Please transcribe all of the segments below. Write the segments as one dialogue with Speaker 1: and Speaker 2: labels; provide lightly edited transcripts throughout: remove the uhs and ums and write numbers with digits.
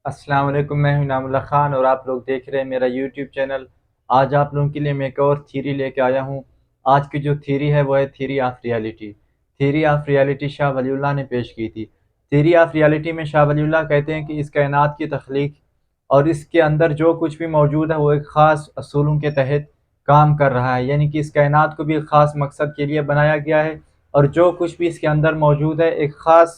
Speaker 1: السلام علیکم، میں ہوں انعام اللہ خان اور آپ لوگ دیکھ رہے ہیں میرا یوٹیوب چینل۔ آج آپ لوگوں کے لیے میں ایک اور تھیری لے کے آیا ہوں۔ آج کی جو تھیری ہے وہ ہے theory of reality. Theory of reality Shah Wali Allah نے پیش کی تھی۔ تھیری آف ریالٹی میں شاہ ولی اللہ کہتے ہیں کہ اس کائنات کی تخلیق اور اس کے اندر جو کچھ بھی موجود ہے وہ ایک خاص اصولوں کے تحت کام کر رہا ہے، یعنی کہ اس کائنات کو بھی ایک خاص مقصد کے لیے بنایا گیا ہے، اور جو کچھ بھی اس کے اندر موجود ہے ایک خاص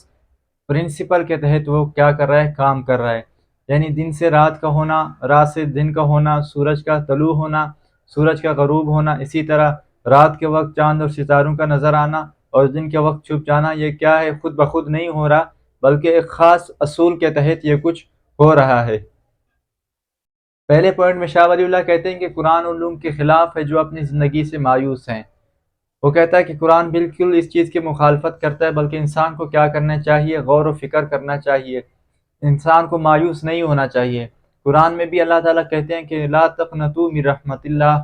Speaker 1: پرنسپل کے تحت وہ کیا کر رہا ہے، کام کر رہا ہے۔ یعنی دن سے رات کا ہونا، رات سے دن کا ہونا، سورج کا طلوع ہونا، سورج کا غروب ہونا، اسی طرح رات کے وقت چاند اور ستاروں کا نظر آنا اور دن کے وقت چھپ جانا، یہ کیا ہے، خود بخود نہیں ہو رہا بلکہ ایک خاص اصول کے تحت یہ کچھ ہو رہا ہے۔ پہلے پوائنٹ میں شاہ ولی اللہ کہتے ہیں کہ قرآن علوم کے خلاف ہے جو اپنی زندگی سے مایوس ہیں۔ وہ کہتا ہے کہ قرآن بالکل اس چیز کی مخالفت کرتا ہے، بلکہ انسان کو کیا کرنا چاہیے، غور و فکر کرنا چاہیے، انسان کو مایوس نہیں ہونا چاہیے۔ قرآن میں بھی اللہ تعالیٰ کہتے ہیں کہ لا تقنطوا من رحمت اللہ،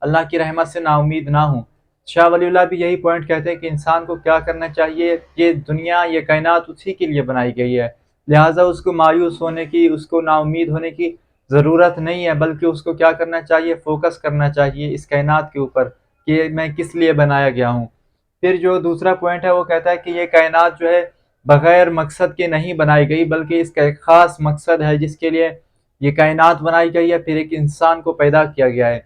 Speaker 1: اللہ کی رحمت سے نا امید نہ ہوں۔ شاہ ولی اللہ بھی یہی پوائنٹ کہتے ہیں کہ انسان کو کیا کرنا چاہیے، یہ دنیا، یہ کائنات اسی کے لیے بنائی گئی ہے، لہٰذا اس کو مایوس ہونے کی، اس کو نا امید ہونے کی ضرورت نہیں ہے، بلکہ اس کو کیا کرنا چاہیے، فوکس کرنا چاہیے اس کائنات کے اوپر کہ میں کس لیے بنایا گیا ہوں۔ پھر جو دوسرا پوائنٹ ہے وہ کہتا ہے کہ یہ کائنات جو ہے بغیر مقصد کے نہیں بنائی گئی، بلکہ اس کا ایک خاص مقصد ہے جس کے لیے یہ کائنات بنائی گئی ہے، پھر ایک انسان کو پیدا کیا گیا ہے۔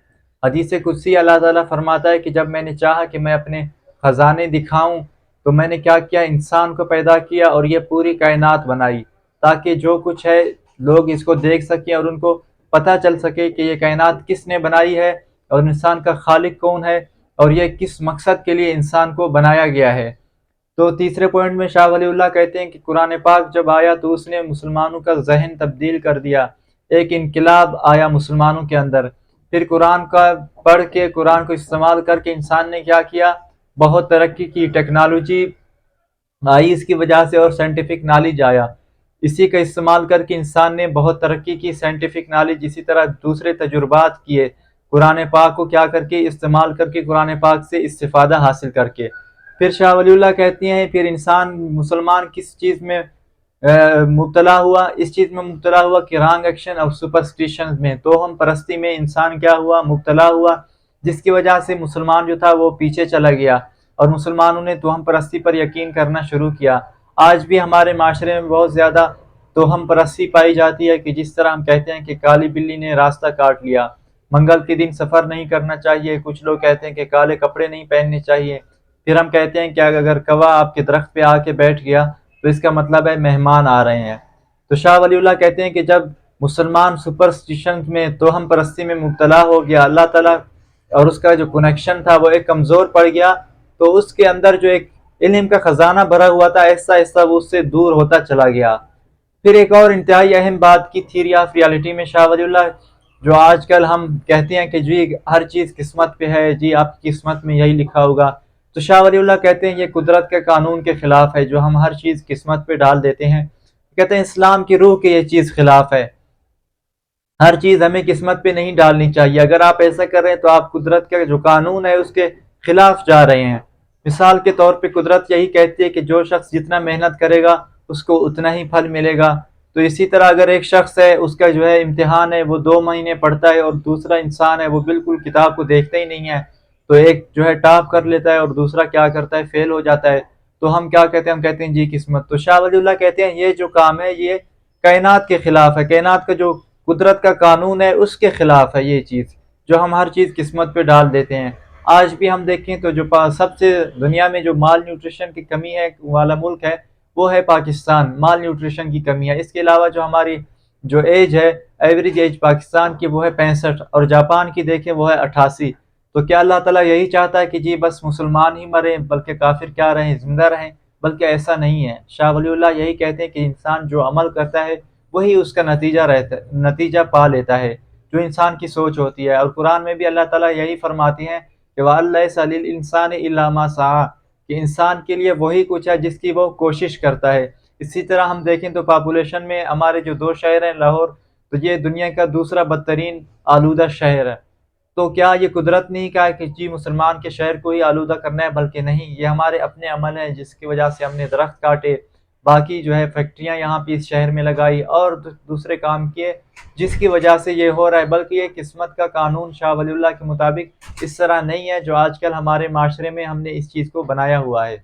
Speaker 1: حدیث قدسی اللہ تعالیٰ فرماتا ہے کہ جب میں نے چاہا کہ میں اپنے خزانے دکھاؤں تو میں نے کیا کیا، انسان کو پیدا کیا اور یہ پوری کائنات بنائی، تاکہ جو کچھ ہے لوگ اس کو دیکھ سکیں اور ان کو پتہ چل سکے کہ یہ کائنات کس نے بنائی ہے اور انسان کا خالق کون ہے اور یہ کس مقصد کے لیے انسان کو بنایا گیا ہے۔ تو تیسرے پوائنٹ میں شاہ ولی اللہ کہتے ہیں کہ قرآن پاک جب آیا تو اس نے مسلمانوں کا ذہن تبدیل کر دیا، ایک انقلاب آیا مسلمانوں کے اندر۔ پھر قرآن کا پڑھ کے، قرآن کو استعمال کر کے انسان نے کیا کیا، بہت ترقی کی، ٹیکنالوجی آئی اس کی وجہ سے اور سائنٹیفک نالج آیا، اسی کا استعمال کر کے انسان نے بہت ترقی کی، سائنٹیفک نالج، اسی طرح دوسرے تجربات کیے قرآن پاک کو کیا کر کے، استعمال کر کے، قرآن پاک سے استفادہ حاصل کر کے۔ پھر شاہ ولی اللہ کہتی ہیں پھر انسان مسلمان کس چیز میں مبتلا ہوا، اس چیز میں مبتلا ہوا کہ رانگ ایکشن اور سپرسٹیشن میں، توہم پرستی میں انسان کیا ہوا، مبتلا ہوا، جس کی وجہ سے مسلمان جو تھا وہ پیچھے چلا گیا اور مسلمانوں نے توہم پرستی پر یقین کرنا شروع کیا۔ آج بھی ہمارے معاشرے میں بہت زیادہ توہم پرستی پائی جاتی ہے، کہ جس طرح ہم کہتے ہیں کہ کالی بلی نے راستہ کاٹ لیا، منگل کے دن سفر نہیں کرنا چاہیے، کچھ لوگ کہتے ہیں کہ کالے کپڑے نہیں پہننے چاہیے، پھر ہم کہتے ہیں کہ اگر کوا آپ کے درخت پہ آ کے بیٹھ گیا تو اس کا مطلب ہے مہمان آ رہے ہیں۔ تو شاہ ولی اللہ کہتے ہیں کہ جب مسلمان سپرسٹیشن میں، توہم پرستی میں مبتلا ہو گیا، اللہ تعالیٰ اور اس کا جو کنیکشن تھا وہ ایک کمزور پڑ گیا، تو اس کے اندر جو ایک علم کا خزانہ بھرا ہوا تھا، ایسا ایسا وہ اس سے دور ہوتا چلا گیا۔ پھر ایک اور انتہائی اہم بات کی تھیری آف ریالٹی میں شاہ ولی اللہ، جو آج کل ہم کہتے ہیں کہ جی ہر چیز قسمت پہ ہے، جی آپ کی قسمت میں یہی لکھا ہوگا، تو شاہ ولی اللہ کہتے ہیں یہ قدرت کے قانون کے خلاف ہے جو ہم ہر چیز قسمت پہ ڈال دیتے ہیں۔ کہتے ہیں اسلام کی روح کے یہ چیز خلاف ہے، ہر چیز ہمیں قسمت پہ نہیں ڈالنی چاہیے، اگر آپ ایسا کر رہے ہیں تو آپ قدرت کا جو قانون ہے اس کے خلاف جا رہے ہیں۔ مثال کے طور پہ قدرت یہی کہتی ہے کہ جو شخص جتنا محنت کرے گا اس کو اتنا ہی پھل ملے گا، تو اسی طرح اگر ایک شخص ہے اس کا جو ہے امتحان ہے وہ 2 مہینے پڑھتا ہے اور دوسرا انسان ہے وہ بالکل کتاب کو دیکھتا ہی نہیں ہے، تو ایک جو ہے ٹاپ کر لیتا ہے اور دوسرا کیا کرتا ہے، فیل ہو جاتا ہے، تو ہم کیا کہتے ہیں، ہم کہتے ہیں جی قسمت۔ تو شاہ ولی اللہ کہتے ہیں یہ جو کام ہے یہ کائنات کے خلاف ہے، کائنات کا جو قدرت کا قانون ہے اس کے خلاف ہے یہ چیز، جو ہم ہر چیز قسمت پہ ڈال دیتے ہیں۔ آج بھی ہم دیکھیں تو جو سب سے دنیا میں جو مال نیوٹریشن کی کمی ہے والا ملک ہے وہ ہے پاکستان، مال نیوٹریشن کی کمی ہے۔ اس کے علاوہ جو ہماری جو ایج ہے، ایوریج ایج پاکستان کی وہ ہے 65 اور جاپان کی دیکھیں وہ ہے 88۔ تو کیا اللہ تعالیٰ یہی چاہتا ہے کہ جی بس مسلمان ہی مریں بلکہ کافر کیا رہیں، زندہ رہیں؟ بلکہ ایسا نہیں ہے۔ شاہ ولی اللہ یہی کہتے ہیں کہ انسان جو عمل کرتا ہے وہی اس کا نتیجہ پا لیتا ہے، جو انسان کی سوچ ہوتی ہے۔ اور قرآن میں بھی اللہ تعالیٰ یہی فرماتی ہیں کہ وَأَلَّيْسَ لِلْإِنسَانِ إِلَّا مَا سَعَىٰ، کہ انسان کے لیے وہی کچھ ہے جس کی وہ کوشش کرتا ہے۔ اسی طرح ہم دیکھیں تو پاپولیشن میں ہمارے جو 2 شہر ہیں لاہور، تو یہ دنیا کا دوسرا بدترین آلودہ شہر ہے۔ تو کیا یہ قدرت نہیں کہا کہ جی مسلمان کے شہر کو ہی آلودہ کرنا ہے؟ بلکہ نہیں، یہ ہمارے اپنے عمل ہیں جس کی وجہ سے ہم نے درخت کاٹے، باقی جو ہے فیکٹریاں یہاں پہ اس شہر میں لگائی اور دوسرے کام کیے، جس کی وجہ سے یہ ہو رہا ہے۔ بلکہ یہ قسمت کا قانون شاہ ولی اللہ کے مطابق اس طرح نہیں ہے جو آج کل ہمارے معاشرے میں ہم نے اس چیز کو بنایا ہوا ہے۔